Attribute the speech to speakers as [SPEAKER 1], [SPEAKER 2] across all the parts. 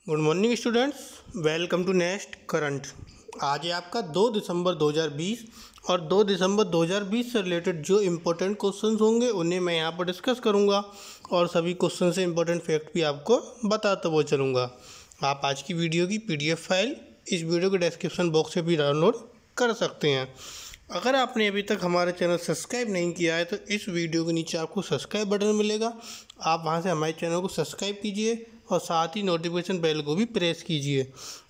[SPEAKER 1] Good morning students, welcome to next current. आज है आपका 2 दिसंबर 2020 और 2 दिसंबर 2020 से रिलेटेड जो इम्पोर्टेंट क्वेश्चंस होंगे उन्हें मैं यहाँ पर डिस्कस करूँगा और सभी क्वेश्चन से इम्पोर्टेंट फैक्ट भी आपको बताता हुआ चलूँगा। आप आज की वीडियो की PDF फाइल इस वीडियो के डिस्क्रिप्शन बॉक्स से भी डाउनलोड कर सकते हैं। अगर आपने अभी तक हमारे चैनल सब्सक्राइब नहीं किया है तो इस वीडियो के नीचे आपको सब्सक्राइब बटन मिलेगा, आप वहां से हमारे चैनल को सब्सक्राइब कीजिए और साथ ही नोटिफिकेशन बेल को भी प्रेस कीजिए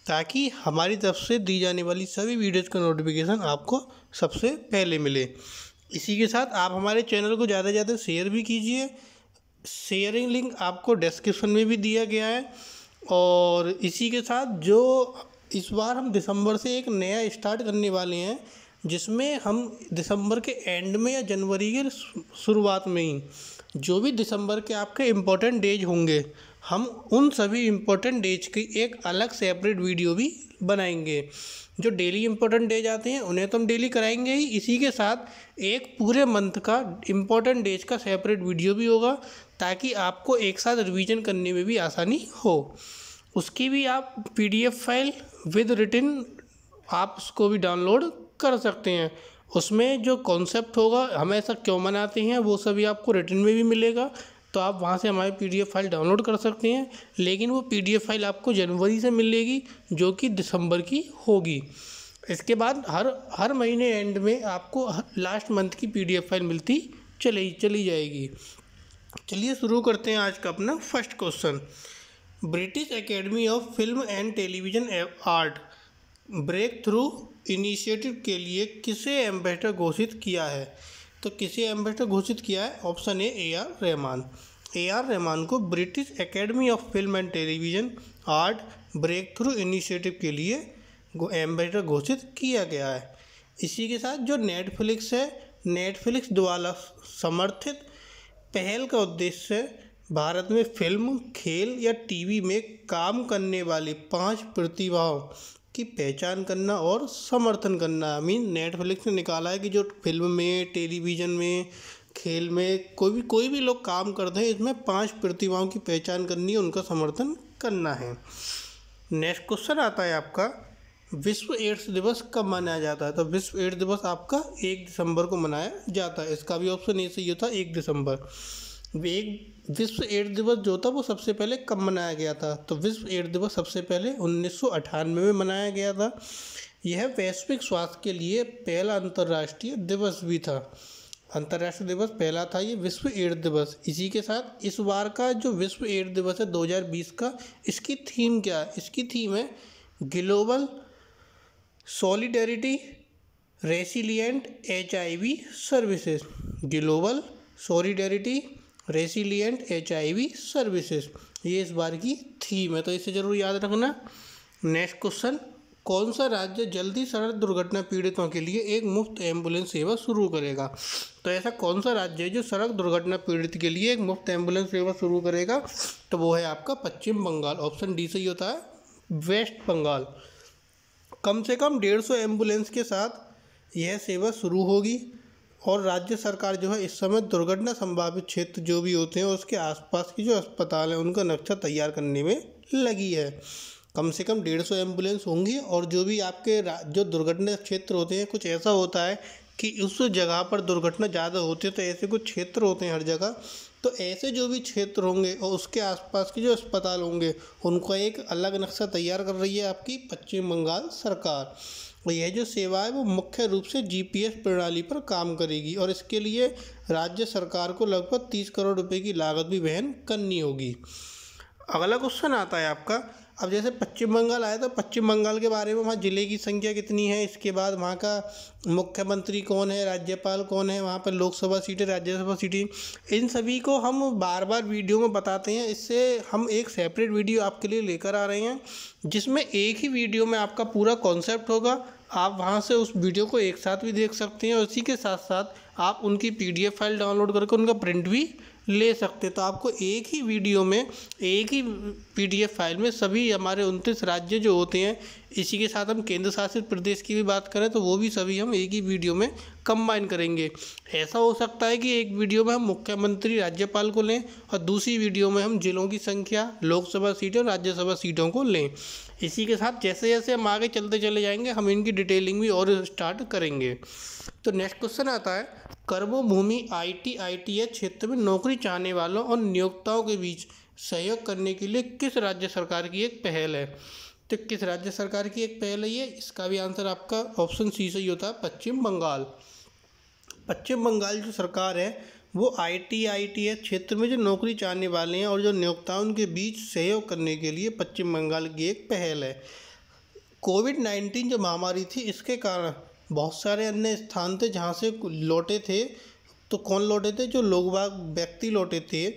[SPEAKER 1] ताकि हमारी तरफ से दी जाने वाली सभी वीडियोज़ का नोटिफिकेशन आपको सबसे पहले मिले। इसी के साथ आप हमारे चैनल को ज़्यादा से ज़्यादा शेयर भी कीजिए। शेयरिंग लिंक आपको डिस्क्रिप्शन में भी दिया गया है। और इसी के साथ जो इस बार हम दिसंबर से एक नया स्टार्ट करने वाले हैं, जिसमें हम दिसंबर के एंड में या जनवरी के शुरुआत में ही जो भी दिसंबर के आपके इम्पोर्टेंट डेज होंगे, हम उन सभी इम्पोर्टेंट डेज की एक अलग सेपरेट वीडियो भी बनाएंगे। जो डेली इम्पोर्टेंट डेज आते हैं उन्हें तो हम डेली कराएंगे ही, इसी के साथ एक पूरे मंथ का इम्पोर्टेंट डेज का सेपरेट वीडियो भी होगा ताकि आपको एक साथ रिवीजन करने में भी आसानी हो। उसकी भी आप PDF फाइल विद रिटन आप उसको भी डाउनलोड कर सकते हैं। उसमें जो कॉन्सेप्ट होगा, हम ऐसा क्यों मनाते हैं, वो सभी आपको रिटन में भी मिलेगा, तो आप वहाँ से हमारी PDF फाइल डाउनलोड कर सकते हैं। लेकिन वो PDF फाइल आपको जनवरी से मिलेगी जो कि दिसंबर की होगी। इसके बाद हर महीने एंड में आपको लास्ट मंथ की PDF फाइल मिलती चली जाएगी। चलिए शुरू करते हैं आज का अपना first question. British Academy of Film and Television Art break through initiative के लिए किसे एम्बेसडर घोषित किया है? तो किसे एम्बेसडर घोषित किया है? Option A AR Rahman. AR Rahman को British Academy of Film and Television Art break through initiative के लिए एम्बेसडर घोषित किया गया है। इसी के साथ जो नेटफ्लिक्स है, नेटफ्लिक्स द्वारा समर्थित पहल का उद्देश्य है भारत में फिल्म, खेल या TV में काम करने वाले 5 प्रतिभाओं की पहचान करना और समर्थन करना। नेटफ्लिक्स ने निकाला है कि जो फिल्म में, टेलीविज़न में, खेल में कोई भी लोग काम करते हैं, इसमें 5 प्रतिभाओं की पहचान करनी है, उनका समर्थन करना है। नेक्स्ट क्वेश्चन आता है आपका, विश्व एड्स दिवस कब मनाया जाता है? तो विश्व एड्स दिवस आपका 1 दिसंबर को मनाया जाता है। इसका भी ऑप्शन ए सही होता, 1 दिसंबर। विश्व एड्स दिवस जो था वो सबसे पहले कब मनाया गया था? तो विश्व एड्स दिवस सबसे पहले 1998 में मनाया गया था। यह वैश्विक स्वास्थ्य के लिए पहला अंतर्राष्ट्रीय दिवस भी था। अंतर्राष्ट्रीय दिवस पहला था ये विश्व एड्स दिवस। इसी के साथ इस बार का जो विश्व एड्स दिवस है 2020 का, इसकी थीम क्या है? इसकी थीम है global solidarity resilient HIV services. Global solidarity resilient HIV services, ये इस बार की थीम है, तो इसे जरूर याद रखना। नेक्स्ट क्वेश्चन, कौन सा राज्य जल्दी सड़क दुर्घटना पीड़ितों के लिए एक मुफ्त एम्बुलेंस सेवा शुरू करेगा? तो ऐसा कौन सा राज्य है जो सड़क दुर्घटना पीड़ित के लिए एक मुफ्त एम्बुलेंस सेवा शुरू करेगा? तो वो है आपका पश्चिम बंगाल। ऑप्शन डी सही होता है, वेस्ट बंगाल। कम से कम 150 एम्बुलेंस के साथ यह सेवा शुरू होगी और राज्य सरकार जो है इस समय दुर्घटना संभावित क्षेत्र जो भी होते हैं उसके आसपास की जो अस्पताल है उनका नक्शा तैयार करने में लगी है। कम से कम 150 एम्बुलेंस होंगी और जो भी आपके जो दुर्घटना क्षेत्र होते हैं, कुछ ऐसा होता है कि उस जगह पर दुर्घटना ज़्यादा होती है, तो ऐसे कुछ क्षेत्र होते हैं हर जगह, तो ऐसे जो भी क्षेत्र होंगे और उसके आसपास के जो अस्पताल होंगे उनका एक अलग नक्शा तैयार कर रही है आपकी पश्चिम बंगाल सरकार। और यह जो सेवा है वो मुख्य रूप से GPS प्रणाली पर काम करेगी और इसके लिए राज्य सरकार को लगभग 30 करोड़ रुपए की लागत भी वहन करनी होगी। अगला क्वेश्चन आता है आपका, अब जैसे पश्चिम बंगाल आया तो पश्चिम बंगाल के बारे में वहाँ ज़िले की संख्या कितनी है, इसके बाद वहाँ का मुख्यमंत्री कौन है, राज्यपाल कौन है, वहाँ पर लोकसभा सीटें, राज्यसभा सीटें, इन सभी को हम बार बार वीडियो में बताते हैं। इससे हम एक सेपरेट वीडियो आपके लिए लेकर आ रहे हैं जिसमें एक ही वीडियो में आपका पूरा कॉन्सेप्ट होगा। आप वहाँ से उस वीडियो को एक साथ भी देख सकते हैं और इसी के साथ साथ आप उनकी PDF फाइल डाउनलोड करके उनका प्रिंट भी ले सकते। तो आपको एक ही वीडियो में, एक ही PDF फाइल में सभी हमारे 29 राज्य जो होते हैं इसी के साथ हम केंद्र शासित प्रदेश की भी बात करें तो वो भी सभी हम एक ही वीडियो में कंबाइन करेंगे। ऐसा हो सकता है कि एक वीडियो में हम मुख्यमंत्री राज्यपाल को लें और दूसरी वीडियो में हम जिलों की संख्या, लोकसभा सीटें और राज्यसभा सीटों को लें। इसी के साथ जैसे जैसे हम आगे चलते चले जाएंगे हम इनकी डिटेलिंग भी और स्टार्ट करेंगे। तो नेक्स्ट क्वेश्चन आता है, कर्मभूमि ITITH क्षेत्र में नौकरी चाहने वालों और नियोक्ताओं के बीच सहयोग करने के लिए किस राज्य सरकार की एक पहल है? तो किस राज्य सरकार की एक पहल है ये? इसका भी आंसर आपका ऑप्शन सी सही होता है, पश्चिम बंगाल। पश्चिम बंगाल जो सरकार है वो ITITH क्षेत्र में जो नौकरी चाहने वाले हैं और जो नियोक्ताओं उनके बीच सहयोग करने के लिए पश्चिम बंगाल की एक पहल है। कोविड-19 जो महामारी थी इसके कारण बहुत सारे अन्य स्थान थे जहाँ से लौटे थे। तो कौन लौटे थे? जो लोग व्यक्ति लौटे थे।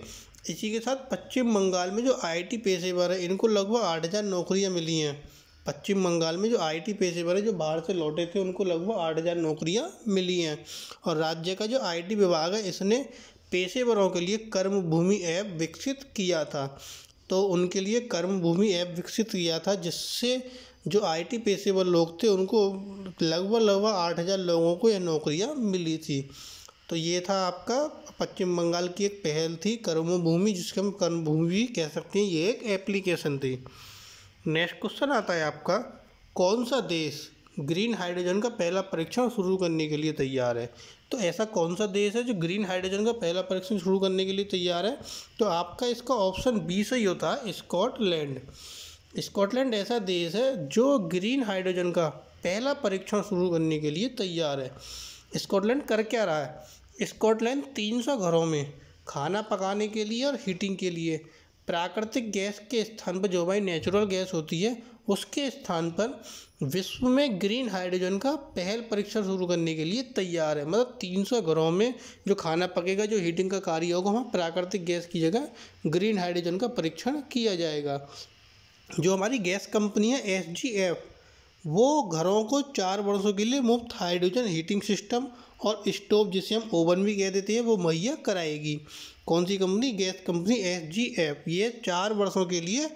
[SPEAKER 1] इसी के साथ पश्चिम बंगाल में जो IT पेशेवर है इनको लगभग 8,000 नौकरियां मिली हैं। पश्चिम बंगाल में जो IT पेशेवर है जो बाहर से लौटे थे उनको लगभग 8,000 नौकरियां मिली हैं। और राज्य का जो IT विभाग है इसने पेशेवरों के लिए कर्मभूमि ऐप विकसित किया था। तो उनके लिए कर्मभूमि ऐप विकसित किया था जिससे जो IT पेशेवर लोग थे उनको लगभग 8,000 लोगों को यह नौकरियां मिली थी। तो ये था आपका पश्चिम बंगाल की एक पहल थी कर्मभूमि, जिसके हम कर्मभूमि भी कह सकते हैं। ये एक एप्लीकेशन थी। नेक्स्ट क्वेश्चन आता है आपका, कौन सा देश ग्रीन हाइड्रोजन का पहला परीक्षण शुरू करने के लिए तैयार है? तो ऐसा कौन सा देश है जो ग्रीन हाइड्रोजन का पहला परीक्षण शुरू करने के लिए तैयार है? तो आपका इसका ऑप्शन बी सही होता है, स्कॉटलैंड। स्कॉटलैंड ऐसा देश है जो ग्रीन हाइड्रोजन का पहला परीक्षण शुरू करने के लिए तैयार है। स्कॉटलैंड कर क्या रहा है? स्कॉटलैंड 300 घरों में खाना पकाने के लिए और हीटिंग के लिए प्राकृतिक गैस के स्थान पर, जो भाई नेचुरल गैस होती है उसके स्थान पर विश्व में ग्रीन हाइड्रोजन का पहल परीक्षण शुरू करने के लिए तैयार है। मतलब 300 घरों में जो खाना पकेगा, जो हीटिंग का कार्य होगा, वहाँ प्राकृतिक गैस की जगह ग्रीन हाइड्रोजन का परीक्षण किया जाएगा। जो हमारी गैस कंपनी है SGF, वो घरों को 4 वर्षों के लिए मुफ्त हाइड्रोजन हीटिंग सिस्टम और स्टोव, जिसे हम ओवन भी कह देते हैं, वो मुहैया कराएगी। कौन सी कंपनी? Gas company SGF। ये 4 वर्षों के लिए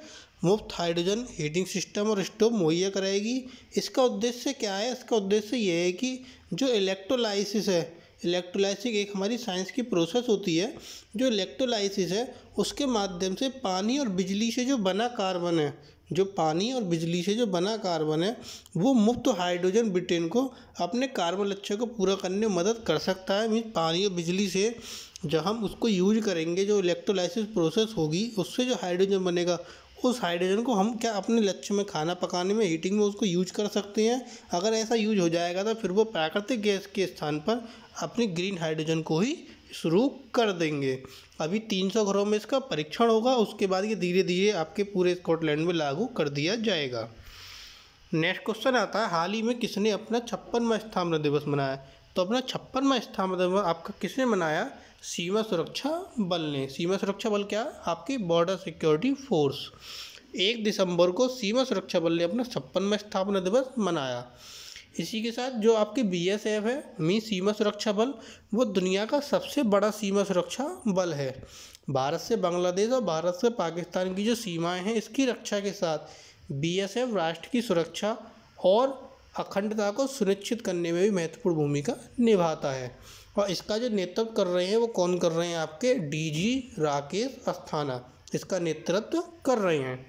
[SPEAKER 1] मुफ्त हाइड्रोजन हीटिंग सिस्टम और स्टोव मुहैया कराएगी। इसका उद्देश्य क्या है? इसका उद्देश्य ये है कि जो इलेक्ट्रोलाइसिस है, इलेक्ट्रोलाइसिस एक हमारी साइंस की प्रोसेस होती है। जो इलेक्ट्रोलाइसिस है उसके माध्यम से पानी और बिजली से जो बना कार्बन है, जो पानी और बिजली से जो बना कार्बन है वो मुफ्त हाइड्रोजन ब्रिटेन को अपने कार्बन लक्ष्य को पूरा करने में मदद कर सकता है। मीन्स पानी और बिजली से जब हम उसको यूज करेंगे, जो इलेक्ट्रोलाइसिस प्रोसेस होगी उससे जो हाइड्रोजन बनेगा, उस हाइड्रोजन को हम क्या अपने लक्ष्य में खाना पकाने में, हीटिंग में उसको यूज कर सकते हैं। अगर ऐसा यूज हो जाएगा तो फिर वो प्राकृतिक गैस के स्थान पर अपनी ग्रीन हाइड्रोजन को ही शुरू कर देंगे। अभी 300 घरों में इसका परीक्षण होगा, उसके बाद ये धीरे धीरे आपके पूरे स्कॉटलैंड में लागू कर दिया जाएगा। नेक्स्ट क्वेश्चन आता है, हाल ही में किसने अपना 56वां स्थापना दिवस मनाया? तो अपना 56वां स्थापना दिवस आपका किसने मनाया? सीमा सुरक्षा बल ने। सीमा सुरक्षा बल क्या? आपकी बॉर्डर सिक्योरिटी फोर्स। 1 दिसंबर को सीमा सुरक्षा बल ने अपना 56वां स्थापना दिवस मनाया। इसी के साथ जो आपकी BSF है, सीमा सुरक्षा बल, वो दुनिया का सबसे बड़ा सीमा सुरक्षा बल है। भारत से बांग्लादेश और भारत से पाकिस्तान की जो सीमाएं हैं, इसकी रक्षा के साथ BSF राष्ट्र की सुरक्षा और अखंडता को सुनिश्चित करने में भी महत्वपूर्ण भूमिका निभाता है। और इसका जो नेतृत्व कर रहे हैं वो कौन कर रहे हैं? आपके DG राकेश अस्थाना इसका नेतृत्व कर रहे हैं।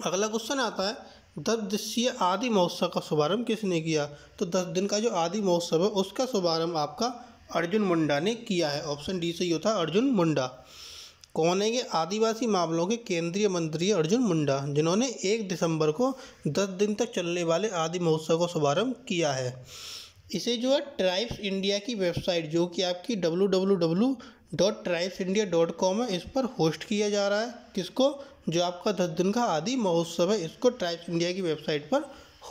[SPEAKER 1] अगला क्वेश्चन आता है, 10 दिवसीय आदि महोत्सव का शुभारंभ किसने किया? तो 10 दिन का जो आदि महोत्सव है उसका शुभारंभ आपका अर्जुन मुंडा ने किया है। ऑप्शन डी सही होता है, अर्जुन मुंडा। कौन है ये? आदिवासी मामलों के केंद्रीय मंत्री अर्जुन मुंडा, जिन्होंने 1 दिसंबर को 10 दिन तक चलने वाले आदि महोत्सव का शुभारंभ किया है। इसे जो है ट्राइब्स इंडिया की वेबसाइट, जो कि आपकी www.tribesindia.com है, इस पर होस्ट किया जा रहा है। किसको? जो आपका 10 दिन का आदि महोत्सव है, इसको ट्राइब्स इंडिया की वेबसाइट पर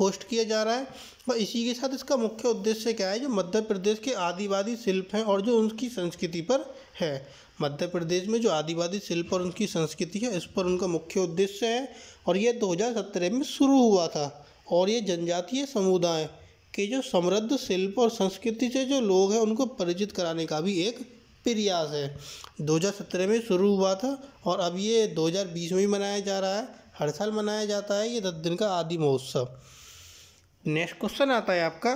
[SPEAKER 1] होस्ट किया जा रहा है। और इसी के साथ इसका मुख्य उद्देश्य क्या है? जो मध्य प्रदेश के आदिवासी शिल्प हैं और जो उनकी संस्कृति पर है, मध्य प्रदेश में जो आदिवासी शिल्प और उनकी संस्कृति है, इस पर उनका मुख्य उद्देश्य है। और ये 2017 में शुरू हुआ था। और ये जनजातीय समुदाय के जो समृद्ध शिल्प और संस्कृति से जो लोग हैं उनको परिचित कराने का भी एक प्रयास है। 2017 में शुरू हुआ था और अब ये 2020 में ही मनाया जा रहा है। हर साल मनाया जाता है ये 10 दिन का आदि महोत्सव। नेक्स्ट क्वेश्चन आता है आपका,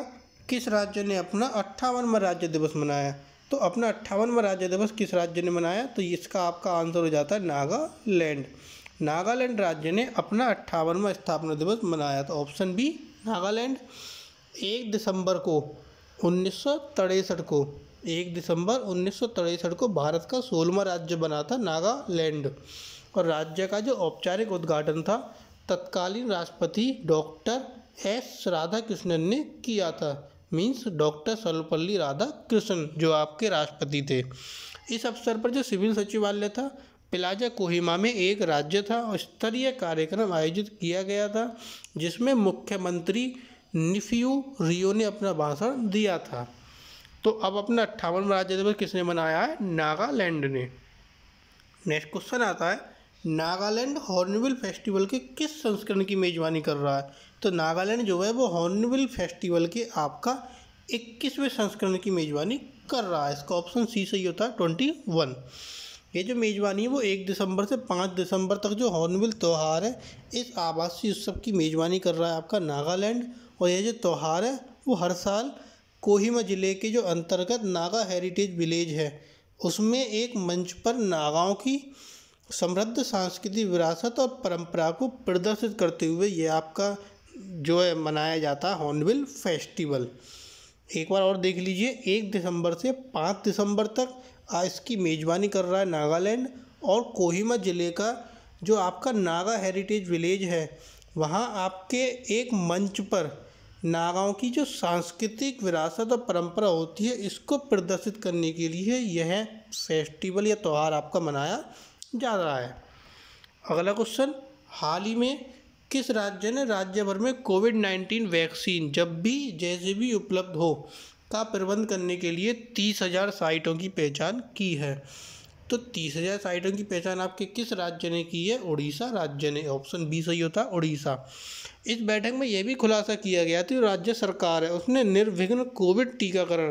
[SPEAKER 1] किस राज्य ने अपना 58वां राज्य दिवस मनाया? तो अपना 58वां राज्य दिवस किस राज्य ने मनाया? तो इसका आपका आंसर हो जाता है नागालैंड। नागालैंड राज्य ने अपना 58वां स्थापना दिवस मनाया। तो ऑप्शन बी नागालैंड। 1 दिसंबर 1963 को भारत का 16वां राज्य बना था नागालैंड, और राज्य का जो औपचारिक उद्घाटन था तत्कालीन राष्ट्रपति डॉक्टर एस राधाकृष्णन ने किया था। मीन्स डॉक्टर सर्वपल्ली राधाकृष्णन जो आपके राष्ट्रपति थे। इस अवसर पर जो सिविल सचिवालय था प्लाजा कोहिमा में एक राज्य था और स्तरीय कार्यक्रम आयोजित किया गया था, जिसमें मुख्यमंत्री निफियू रियो ने अपना भाषण दिया था। तो अब अपना 58वां राज्य दिवस किसने मनाया है? नागालैंड ने। नेक्स्ट क्वेश्चन आता है, नागालैंड हॉर्नबिल फेस्टिवल के किस संस्करण की मेजबानी कर रहा है? तो नागालैंड जो है वो हॉर्नबिल फेस्टिवल के आपका 21वें संस्करण की मेजबानी कर रहा है। इसका ऑप्शन सी सही होता है 21। ये जो मेजबानी है वो 1 दिसंबर से 5 दिसंबर तक जो हॉर्नबिल त्यौहार है इस आभासी उत्सव की मेजबानी कर रहा है आपका नागालैंड। और ये जो त्यौहार है वो हर साल कोहिमा ज़िले के जो अंतर्गत नागा हेरिटेज विलेज है उसमें एक मंच पर नागाओं की समृद्ध सांस्कृतिक विरासत और परंपरा को प्रदर्शित करते हुए ये आपका जो है मनाया जाता है हॉर्नबिल फेस्टिवल। एक बार और देख लीजिए, 1 दिसंबर से 5 दिसंबर तक इसकी मेजबानी कर रहा है नागालैंड, और कोहिमा ज़िले का जो आपका नागा हेरिटेज विलेज है वहाँ आपके एक मंच पर नागाओं की जो सांस्कृतिक विरासत और परंपरा होती है इसको प्रदर्शित करने के लिए यह फेस्टिवल या त्यौहार आपका मनाया जा रहा है। अगला क्वेश्चन, हाल ही में किस राज्य ने राज्य भर में कोविड-19 वैक्सीन जब भी जैसे भी उपलब्ध हो का प्रबंध करने के लिए 30,000 साइटों की पहचान की है? तो 30,000 साइटों की पहचान आपके किस राज्य ने की है? उड़ीसा राज्य ने। ऑप्शन बी सही होता है उड़ीसा। इस बैठक में यह भी खुलासा किया गया था राज्य सरकार है उसने निर्विघ्न कोविड टीकाकरण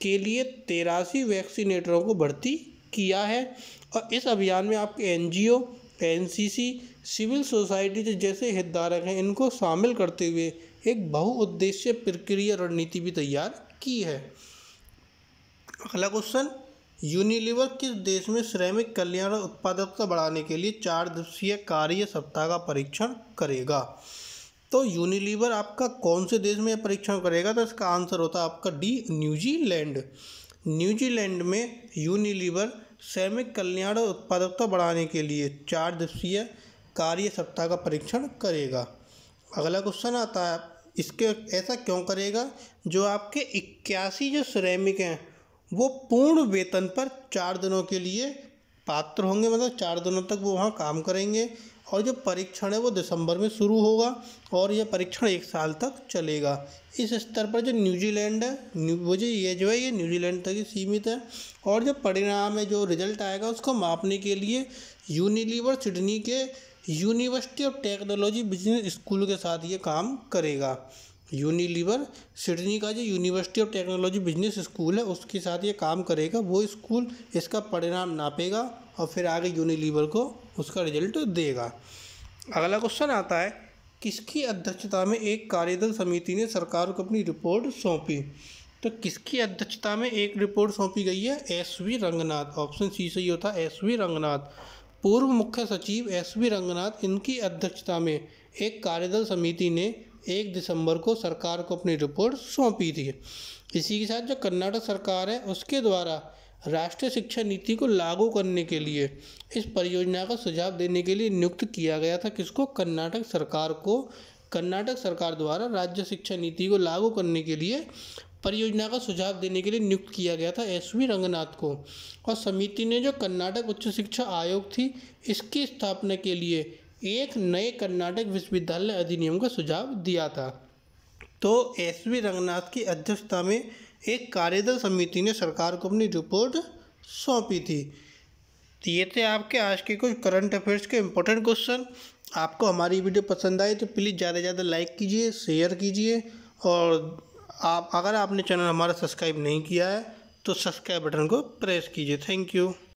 [SPEAKER 1] के लिए 83 वैक्सीनेटरों को भर्ती किया है, और इस अभियान में आपके एनजीओ, एनसीसी, सिविल सोसाइटी जैसे हितधारक हैं इनको शामिल करते हुए एक बहुउद्देशीय प्रक्रिया रणनीति भी तैयार की है। अगला क्वेश्चन, यूनिलीवर किस देश में श्रमिक कल्याण और उत्पादकता बढ़ाने के लिए 4 दिवसीय कार्य सप्ताह का परीक्षण करेगा? तो यूनिलीवर आपका कौन से देश में परीक्षण करेगा? तो इसका आंसर होता है आपका डी न्यूजीलैंड। न्यूजीलैंड में यूनिलीवर श्रमिक कल्याण और उत्पादकता बढ़ाने के लिए 4 दिवसीय कार्य सप्ताह का परीक्षण करेगा। अगला क्वेश्चन आता है, इसके ऐसा क्यों करेगा? जो आपके 81 जो श्रमिक हैं वो पूर्ण वेतन पर 4 दिनों के लिए पात्र होंगे, मतलब 4 दिनों तक वो वहाँ काम करेंगे, और जो परीक्षण है वो दिसंबर में शुरू होगा और यह परीक्षण 1 साल तक चलेगा। इस स्तर पर जो न्यूजीलैंड है ये न्यूजीलैंड तक ही सीमित है, और जो परिणाम है जो रिजल्ट आएगा उसको मापने के लिए यूनिलीवर सिडनी के university of technology business school के साथ ये काम करेगा। यूनिलीवर सिडनी का जो university of technology business school है उसके साथ ये काम करेगा। वो स्कूल इसका परिणाम नापेगा और फिर आगे यूनिलीवर को उसका रिजल्ट देगा। अगला क्वेश्चन आता है, किसकी अध्यक्षता में एक कार्यदल समिति ने सरकार को अपनी रिपोर्ट सौंपी? तो किसकी अध्यक्षता में एक रिपोर्ट सौंपी गई है? एस.वी. रंगनाथ। ऑप्शन सी सही होता है एस.वी. रंगनाथ। पूर्व मुख्य सचिव एस.वी. रंगनाथ इनकी अध्यक्षता में एक कार्यदल समिति ने 1 दिसंबर को सरकार को अपनी रिपोर्ट सौंपी थी। इसी के साथ जो कर्नाटक सरकार है उसके द्वारा राष्ट्रीय शिक्षा नीति को लागू करने के लिए इस परियोजना का सुझाव देने के लिए नियुक्त किया गया था। किसको? कर्नाटक सरकार को। कर्नाटक सरकार द्वारा राज्य शिक्षा नीति को लागू करने के लिए परियोजना का सुझाव देने के लिए नियुक्त किया गया था एस.वी. रंगनाथ को। और समिति ने जो कर्नाटक उच्च शिक्षा आयोग थी इसकी स्थापना के लिए एक नए कर्नाटक विश्वविद्यालय अधिनियम का सुझाव दिया था। तो एस.वी. रंगनाथ की अध्यक्षता में एक कार्यदल समिति ने सरकार को अपनी रिपोर्ट सौंपी थी। तो ये थे आपके आज के कुछ करंट अफेयर्स के इम्पोर्टेंट क्वेश्चन। आपको हमारी वीडियो पसंद आई तो प्लीज़ ज़्यादा से ज़्यादा लाइक कीजिए, शेयर कीजिए, और अगर आपने चैनल हमारा सब्सक्राइब नहीं किया है तो सब्सक्राइब बटन को प्रेस कीजिए। Thank you.